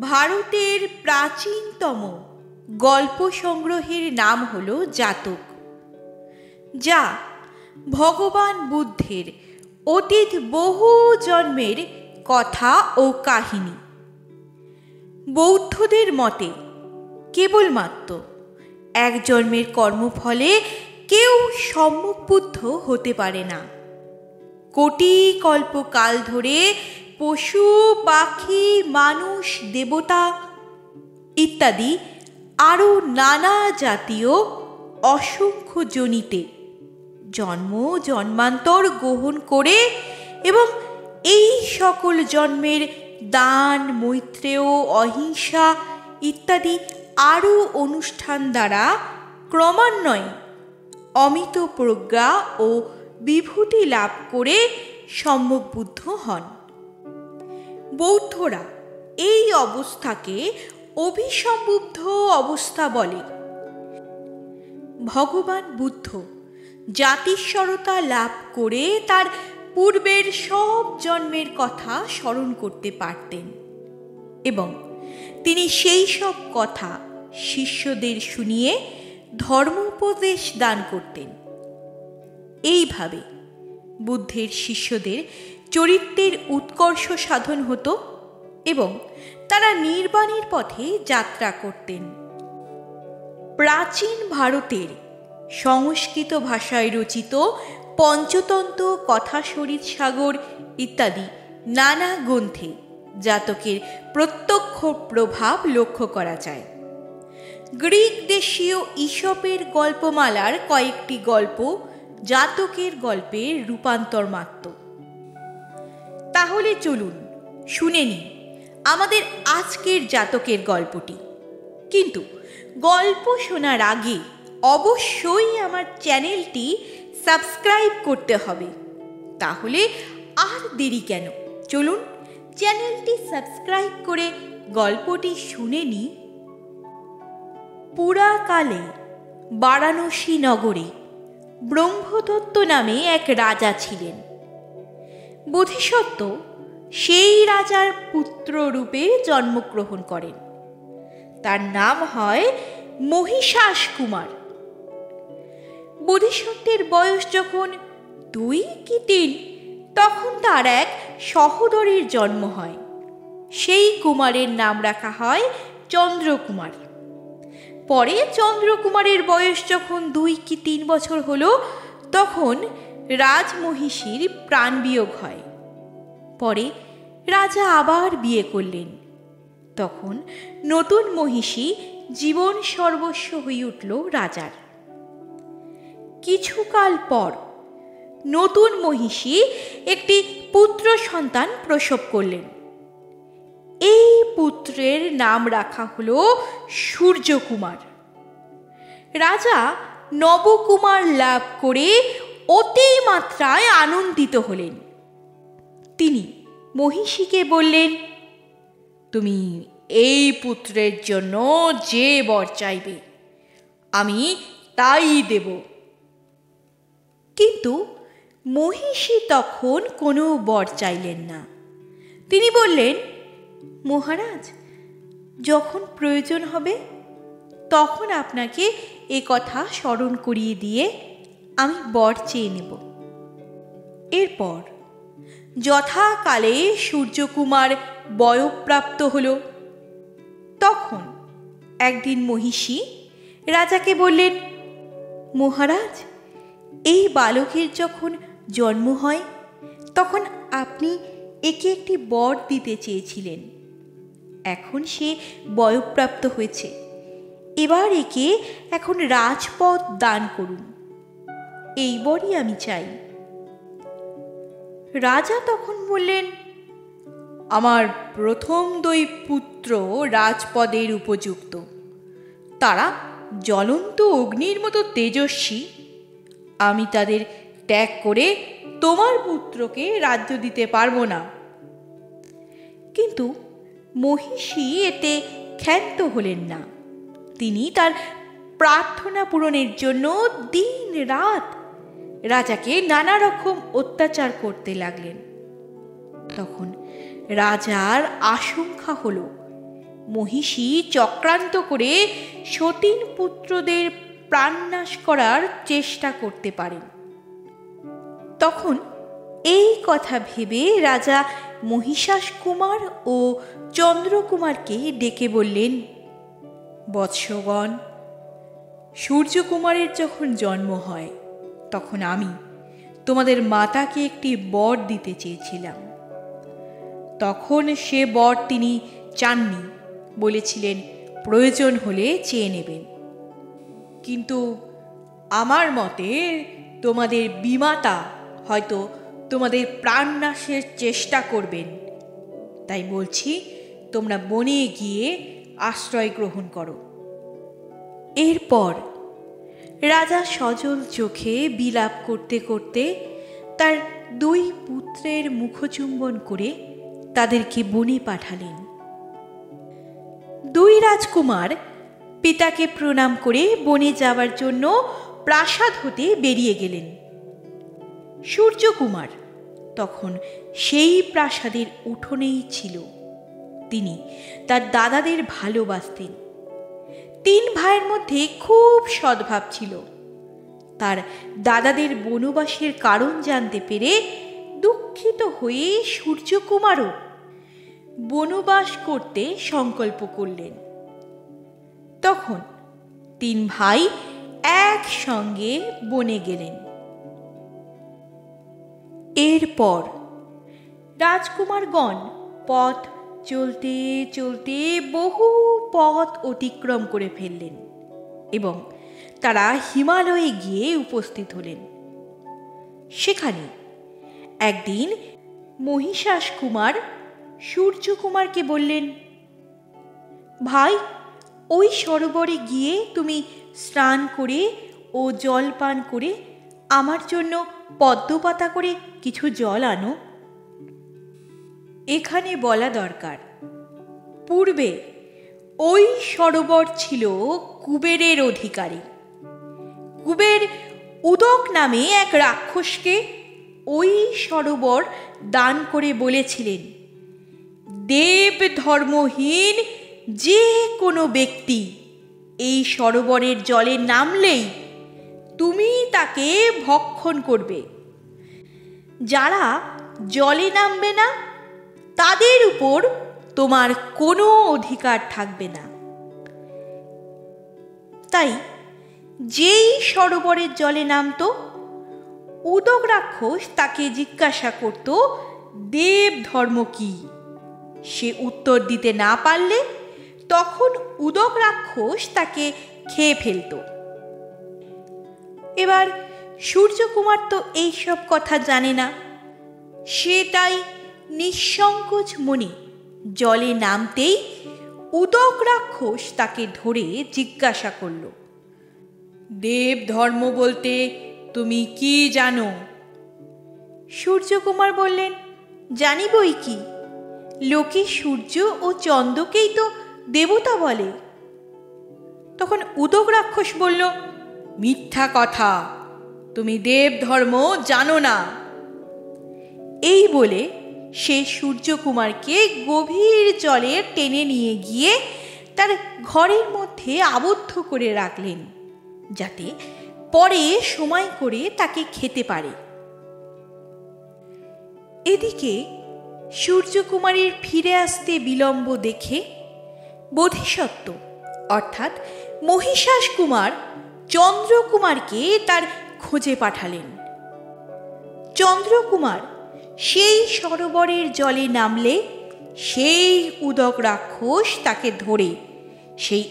ভারতের প্রাচীনতম গল্প সংগ্রহের নাম হল জাতক, যা ভগবান বুদ্ধের অতীত বহু জন্মের কথা ও কাহিনী। বৌদ্ধদের মতে কেবলমাত্র এক জন্মের কর্মফলে কেউ সম্যক বুদ্ধ হতে পারে না। কোটি কল্পকাল ধরে পশু, পাখি, মানুষ, দেবতা ইত্যাদি আরও নানা জাতীয় অসংখ্য যোনিতে জন্ম জন্মান্তর গ্রহণ করে এবং এই সকল জন্মের দান, মৈত্রেয়, অহিংসা ইত্যাদি আরও অনুষ্ঠান দ্বারা ক্রমান্বয়ে অমিত প্রজ্ঞা ও বিভূতি লাভ করে সম্যক বুদ্ধ হন। বৌদ্ধরা এই অবস্থাকে অভিসম্বুদ্ধ অবস্থা বলে। ভগবান বুদ্ধ জাতিস্বরতা লাভ করে তার পূর্বের সব জন্মের কথা স্মরণ করতে পারতেন এবং তিনি সেই সব কথা শিষ্যদের শুনিয়ে ধর্মোপদেশ দান করতেন। এইভাবে বুদ্ধের শিষ্যদের চরিত্রের উৎকর্ষ সাধন হতো এবং তারা নির্বাণের পথে যাত্রা করতেন। প্রাচীন ভারতের সংস্কৃত ভাষায় রচিত পঞ্চতন্ত্র, কথাশরীর সাগর ইত্যাদি নানা গ্রন্থে জাতকের প্রত্যক্ষ প্রভাব লক্ষ্য করা যায়। গ্রিক দেশীয় ঈশপের গল্পমালার কয়েকটি গল্প জাতকের গল্পের রূপান্তর মাত্র। তাহলে চলুন শুনে নিই আমাদের আজকের জাতকের গল্পটি। কিন্তু গল্প শোনার আগে অবশ্যই আমার চ্যানেলটি সাবস্ক্রাইব করতে হবে। তাহলে আর দেরি কেন, চলুন চ্যানেলটি সাবস্ক্রাইব করে গল্পটি শুনে নিই। পুরাকালে বারাণসী নগরে ব্রহ্মদত্ত নামে এক রাজা ছিলেন। বোধিসত্ত্ব সেই রাজার পুত্র রূপে জন্মগ্রহণ করেন। তার নাম হয় মহিষাস কুমার। বোধিসত্ত্বের বয়স যখন 2 কি 3, তখন তার এক সহোদরীর জন্ম হয়। সেই কুমারের নাম রাখা হয় চন্দ্রকুমার। পরে চন্দ্রকুমারের বয়স যখন 2 কি 3 বছর হলো, তখন রাজমহিষীর প্রাণবিয়োগ হয়। পরে রাজা আবার বিয়ে করলেন। তখন নতুন মহিষী জীবন সর্বস্ব হয়ে উঠল রাজার। কিছুকাল পর নতুন মহিষী একটি পুত্র সন্তান প্রসব করলেন। এই পুত্রের নাম রাখা হলো সূর্যকুমার। রাজা নবকুমার লাভ করে অতিমাত্রায় আনন্দিত হলেন। তিনি মহিষীকে বললেন, তুমি এই পুত্রের জন্য যে বর চাইবে আমি তাই দেব। কিন্তু মহিষী তখন কোনো বর চাইলেন না। তিনি বললেন, মহারাজ, যখন প্রয়োজন হবে তখন আপনাকে এ কথা স্মরণ করিয়ে দিয়ে আমি বর চেয়ে নেব। এরপর যথাকালে সূর্যকুমার বয়ঃপ্রাপ্ত হল। তখন একদিন মহিষী রাজাকে বললেন, মহারাজ, এই বালকের যখন জন্ম হয় তখন আপনি একে একটি বর দিতে চেয়েছিলেন। এখন সে বয়ঃপ্রাপ্ত হয়েছে, এবার একে এখন রাজপদ দান করুন, এই বরই আমি চাই। রাজা তখন বললেন, আমার প্রথম 2 পুত্র রাজপদের উপযুক্ত। তারা জ্বলন্ত অগ্নির মতো তেজস্বী। আমি তাদের ত্যাগ করে তোমার পুত্রকে রাজ্য দিতে পারবো না। কিন্তু মহিষী এতে ক্ষান্ত হলেন না। তিনি তার প্রার্থনা পূরণের জন্য দিন রাত রাজাকে নানা রকম অত্যাচার করতে লাগলেন। তখন রাজার আশঙ্কা হলো মহিষী চক্রান্ত করে সতীন পুত্রদের প্রাণনাশ করার চেষ্টা করতে পারেন। তখন এই কথা ভেবে রাজা মহিষাস কুমার ও চন্দ্রকুমারকে ডেকে বললেন, বৎসগণ, সূর্যকুমারের যখন জন্ম হয় তখন আমি তোমাদের মাতাকে একটি বর দিতে চেয়েছিলাম। তখন সে বর তিনি চাননি, বলেছিলেন প্রয়োজন হলে চেয়ে নেবেন। কিন্তু আমার মতে তোমাদের বিমাতা হয়তো তোমাদের প্রাণনাশের চেষ্টা করবেন, তাই বলছি তোমরা বনে গিয়ে আশ্রয় গ্রহণ করো। এরপর রাজা সজল চোখে বিলাপ করতে করতে তার 2 পুত্রের মুখচুম্বন করে তাদেরকে বনে পাঠালেন। 2 রাজকুমার পিতাকে প্রণাম করে বনে যাওয়ার জন্য প্রাসাদ হতে বেরিয়ে গেলেন। সূর্যকুমার তখন সেই প্রাসাদের উঠোনেই ছিল। তিনি তার দাদাদের ভালোবাসতেন। 3 ভাইয়ের মধ্যে খুব সদ্ভাব ছিল। তার দাদাদের বনবাসের কারণ জানতে পেরে দুঃখিত হয়ে সূর্যকুমারও বনবাস করতে সংকল্প করলেন। তখন 3 ভাই একসঙ্গে বনে গেলেন। এরপর রাজকুমারগণ পথ চলতে চলতে বহু পথ অতিক্রম করে ফেললেন এবং তারা হিমালয়ে গিয়ে উপস্থিত হলেন। সেখানে একদিন মহিষাস কুমার সূর্যকুমারকে বললেন, ভাই, ওই সরোবরে গিয়ে তুমি স্নান করে ও জল পান করে আমার জন্য পদ্মপাতা করে কিছু জল আনো। এখানে বলা দরকার, পূর্বে ওই সরোবর ছিল কুবেরের অধিকারী। কুবের উদক নামে এক রাক্ষসকে ওই সরোবর দান করে বলেছিলেন, দেব ধর্মহীন যে কোনো ব্যক্তি এই সরোবরের জলে নামলেই তুমি তাকে ভক্ষণ করবে। যারা জলে নামবে না তাদের উপর তোমার কোনো অধিকার থাকবে না। তাই যেই সরোবরের জলে নামতো, উদক রাক্ষস তাকে জিজ্ঞাসা করত দেব ধর্ম কি। সে উত্তর দিতে না পারলে তখন উদক রাক্ষস তাকে খেয়ে ফেলত। এবার সূর্যকুমার তো এইসব কথা জানে না। সে তাই নিঃসংকোচ মনে জলে নামতেই উদক রাক্ষস তাকে ধরে জিজ্ঞাসা করল, দেব ধর্ম বলতে তুমি কি জানো? সূর্যকুমার বললেন, জানি বই কি, লোকে সূর্য ও চন্দ্রকেই তো দেবতা বলে। তখন উদক রাক্ষস বলল, মিথ্যা কথা, তুমি দেব ধর্ম জানো না। এই বলে সে সূর্যকুমারকে গভীর জলে টেনে নিয়ে গিয়ে তার ঘরের মধ্যে আবদ্ধ করে রাখলেন, যাতে পরে সময় করে তাকে খেতে পারে। এদিকে সূর্যকুমারীর ফিরে আসতে বিলম্ব দেখে বোধিসত্ত্ব অর্থাৎ মহিষাস কুমার চন্দ্রকুমারকে তার খোঁজে পাঠালেন। চন্দ্রকুমার সেই সরোবরের জলে নামলে সেই উদক রাক্ষস তাকে ধরে সেই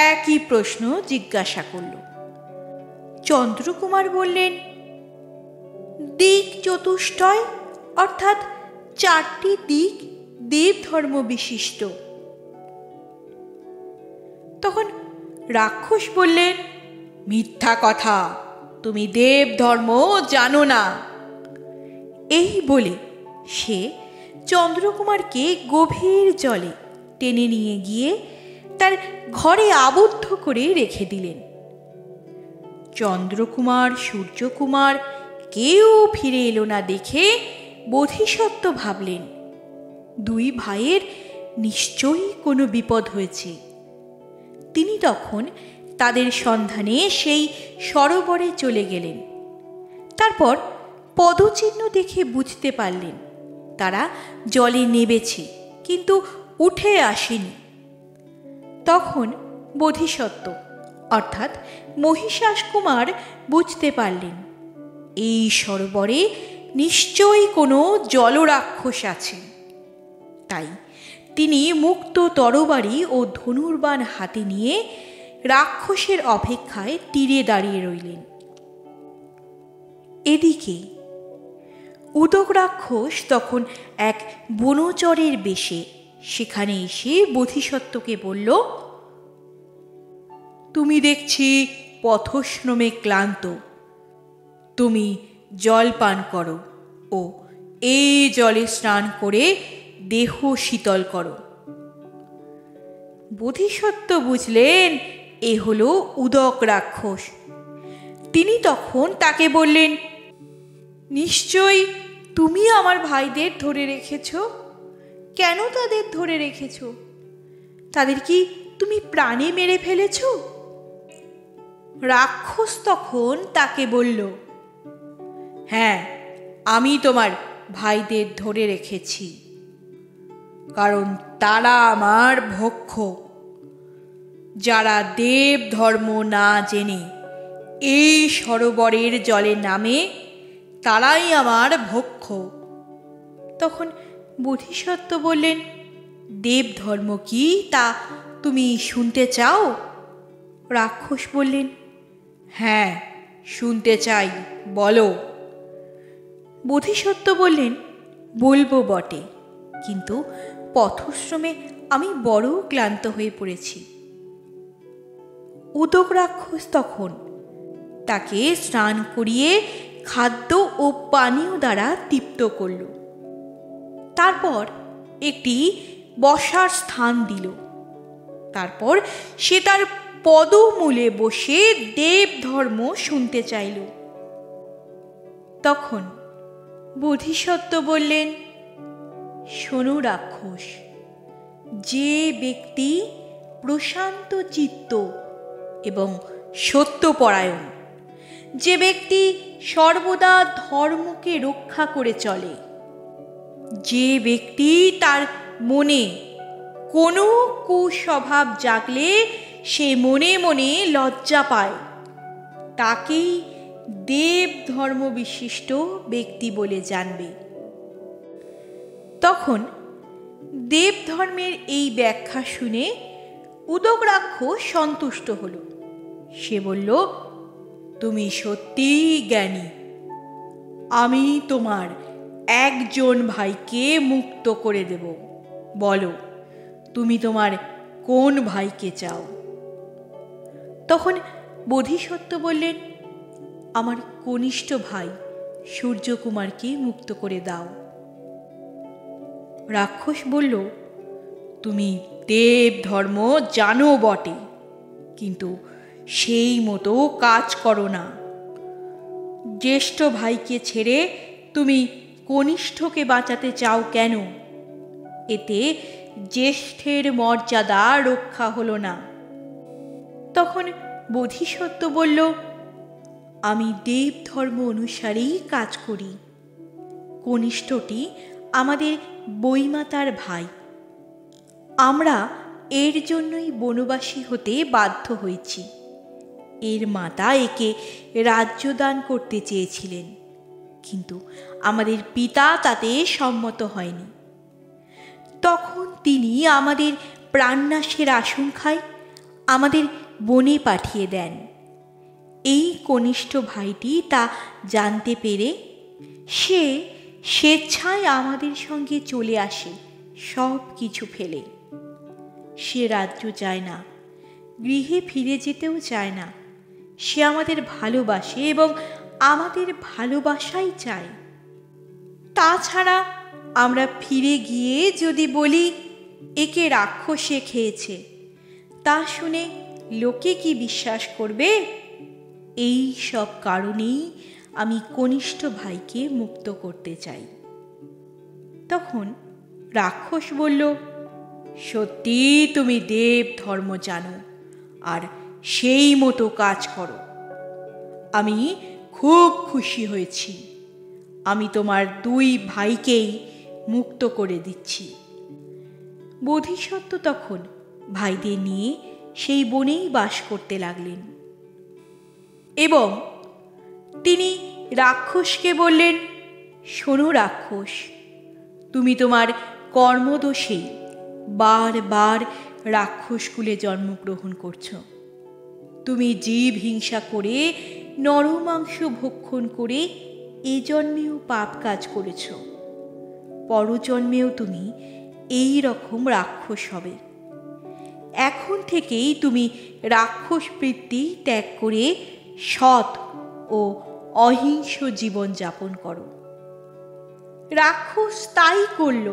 একই প্রশ্ন জিজ্ঞাসা করল। চন্দ্রকুমার বললেন, দিক চতুষ্টয় অর্থাৎ 4টি দিক দেব ধর্ম বিশিষ্ট। তখন রাক্ষস বললেন, মিথ্যা কথা, তুমি দেব ধর্ম জানো না। এই বলে সে চন্দ্রকুমারকে গভীর জলে টেনে নিয়ে গিয়ে তার ঘরে আবদ্ধ করে রেখে দিলেন। চন্দ্রকুমার সূর্যকুমার কেউ ফিরে এলো না দেখে বোধিসত্ত্ব ভাবলেন, 2 ভাইয়ের নিশ্চয়ই কোনো বিপদ হয়েছে। তিনি তখন তাদের সন্ধানে সেই সরোবরে চলে গেলেন। তারপর পদচিহ্ন দেখে বুঝতে পারলেন তারা জলে নেমেছে, কিন্তু উঠে আসেনি। তখন বোধিসত্ত্ব অর্থাৎ মহিষাস কুমার বুঝতে পারলেন এই সরোবরে নিশ্চয়ই কোনো জলরাক্ষস আছে। তাই তিনি মুক্ত তরবারি ও ধনুর্বাণ হাতে নিয়ে রাক্ষসের অপেক্ষায় তীরে দাঁড়িয়ে রইলেন। এদিকে উদক রাক্ষস তখন এক বনচরের বেশে সেখানে এসে বোধিসত্ত্বকে বলল, তুমি দেখছি পথশ্রমে ক্লান্ত, তুমি জল পান করো ও এই জলে স্নান করে দেহ শীতল করো। বোধিসত্ত্ব বুঝলেন এ হলো উদক রাক্ষস। তিনি তখন তাকে বললেন, নিশ্চয়ই তুমি আমার ভাইদের ধরে রেখেছ। কেন তাদের ধরে রেখেছ? তাদের কি তুমি প্রাণে মেরে ফেলেছ? রাক্ষস তখন তাকে বলল, হ্যাঁ, আমি তোমার ভাইদের ধরে রেখেছি, কারণ তারা আমার ভক্ষ। যারা দেব ধর্ম না জেনে এই সরোবরের জলে নামে তারাই আমার ভক্ষ। তখন বোধিসত্ত্ব বললেন, দেব ধর্ম কি তা তুমি শুনতে চাও? রাক্ষস বললেন, হ্যাঁ, শুনতে চাই, বলো। বোধিসত্ত্ব বললেন, বলবো বটে, কিন্তু পথশ্রমে আমি বড় ক্লান্ত হয়ে পড়েছি। উদক রাক্ষস তখন তাকে স্নান করিয়ে খাদ্য ও পানীয় দ্বারা তৃপ্ত করল। তারপর একটি বসার স্থান দিল। তারপর সে তার পদমূলে বসে দেব ধর্ম শুনতে চাইল। তখন বোধিসত্ত্ব বললেন, শোনো রাক্ষস, যে ব্যক্তি প্রশান্ত চিত্ত এবং সত্যপরায়ণ, যে ব্যক্তি সর্বদা ধর্মকে রক্ষা করে চলে, যে ব্যক্তি তার মনে কোনো কুস্বভাব জাগলে সে মনে মনে লজ্জা পায়, তাকেই দেব ধর্ম বিশিষ্ট ব্যক্তি বলে জানবে। তখন দেব ধর্মের এই ব্যাখ্যা শুনে উদক রাক্ষস সন্তুষ্ট হল। সে বলল, তুমি সত্যিই জ্ঞানী। আমি তোমার একজন ভাইকে মুক্ত করে দেব। বলো, তুমি তোমার কোন ভাইকে চাও? তখন বোধিসত্ত্ব বললেন, আমার কনিষ্ঠ ভাই সূর্যকুমারকে মুক্ত করে দাও। রাক্ষস বলল, তুমি দেব ধর্ম জানো বটে, কিন্তু সেই মতো কাজ করো না। জ্যেষ্ঠ ভাইকে ছেড়ে তুমি কনিষ্ঠকে বাঁচাতে চাও কেন? এতে জ্যেষ্ঠের মর্যাদা রক্ষা হলো না। তখন বোধিসত্ত্ব বলল, আমি দেব ধর্ম অনুসারেই কাজ করি। কনিষ্ঠটি আমাদের বইমাতার ভাই। আমরা এর জন্যই বনবাসী হতে বাধ্য হয়েছি। এর মাতা একে রাজ্যদান করতে চেয়েছিলেন, কিন্তু আমাদের পিতা তাতে সম্মত হয়নি। তখন তিনি আমাদের প্রাণনাশের আশঙ্কায় আমাদের বনে পাঠিয়ে দেন। এই কনিষ্ঠ ভাইটি তা জানতে পেরে সে স্বেচ্ছায় আমাদের সঙ্গে চলে আসে, সব কিছু ফেলে। সে রাজ্য চায় না, গৃহে ফিরে যেতেও চায় না। সে আমাদের ভালোবাসে এবং আমাদের ভালোবাসাই চায়। তাছাড়া আমরা ফিরে গিয়ে যদি বলি একে রাক্ষসে খেয়েছে, তা শুনে লোকে কি বিশ্বাস করবে? এই সব কারণেই আমি কনিষ্ঠ ভাইকে মুক্ত করতে চাই। তখন রাক্ষস বলল, সত্যি তুমি দেব ধর্ম জানো আর সেই মতো কাজ করো। আমি খুব খুশি হয়েছি। আমি তোমার 2 ভাইকেই মুক্ত করে দিচ্ছি। বোধিসত্ত্ব তখন ভাইদের নিয়ে সেই বনেই বাস করতে লাগলেন এবং তিনি রাক্ষসকে বললেন, শোনো রাক্ষস, তুমি তোমার কর্মদোষেই বারবার রাক্ষসকুলে জন্মগ্রহণ করছো। তুমি জীব হিংসা করে নরমাংস ভক্ষণ করে এ জন্মেও পাপ কাজ করেছ। পরজন্মেও তুমি এই রকম রাক্ষস হবে। এখন থেকেই তুমি রাক্ষস বৃত্তি ত্যাগ করে সৎ ও অহিংস জীবন যাপন করো। রাক্ষস তাই করল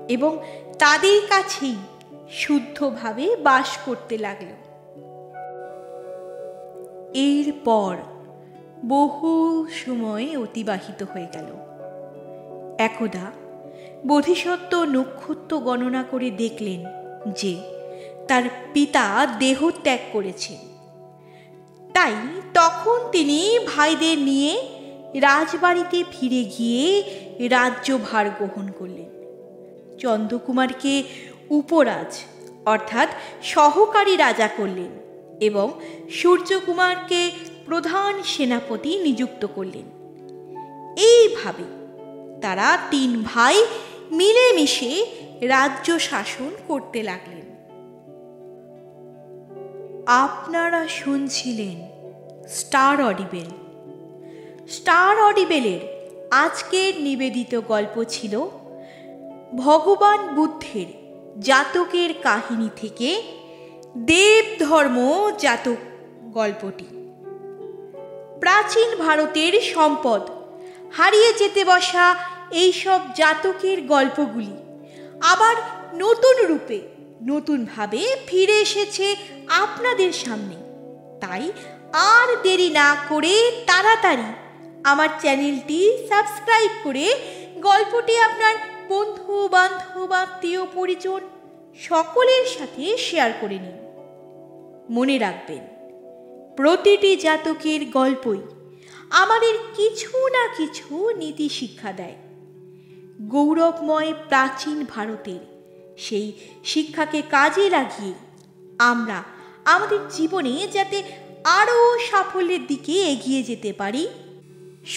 এবং তাদের কাছেই শুদ্ধভাবে বাস করতে লাগল। এরপর বহু সময় অতিবাহিত হয়ে গেল। একদা বোধিসত্ত্ব নক্ষত্র গণনা করে দেখলেন যে তার পিতা দেহত্যাগ করেছেন। তাই তখন তিনি ভাইদের নিয়ে রাজবাড়িতে ফিরে গিয়ে রাজ্যভার গ্রহণ করলেন। চন্দ্রকুমারকে উপরাজ অর্থাৎ সহকারী রাজা করলেন এবং সূর্যকুমারকে প্রধান সেনাপতি নিযুক্ত করলেন। এইভাবে তারা 3 ভাই মিলেমিশে রাজ্য শাসন করতে লাগলেন। আপনারা শুনছিলেন স্টার অডিবেল। স্টার অডিবেলের আজকের নিবেদিত গল্প ছিল ভগবান বুদ্ধের জাতকের কাহিনী থেকে দেব ধর্ম জাতক গল্পটি। প্রাচীন ভারতের সম্পদ হারিয়ে যেতে বসা এইসব জাতকের গল্পগুলি আবার নতুন রূপে নতুনভাবে ফিরে এসেছে আপনাদের সামনে। তাই আর দেরি না করে তাড়াতাড়ি আমার চ্যানেলটি সাবস্ক্রাইব করে গল্পটি আপনার বন্ধু বান্ধব আত্মীয় পরিজন সকলের সাথে শেয়ার করে নিন। মনে রাখবেন, প্রতিটি জাতকের গল্পই আমাদের কিছু না কিছু নীতি শিক্ষা দেয়। গৌরবময় প্রাচীন ভারতের সেই শিক্ষাকে কাজে লাগিয়ে আমরা আমাদের জীবনে যাতে আরও সাফল্যের দিকে এগিয়ে যেতে পারি,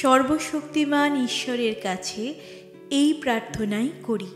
সর্বশক্তিমান ঈশ্বরের কাছে এই প্রার্থনাই করি।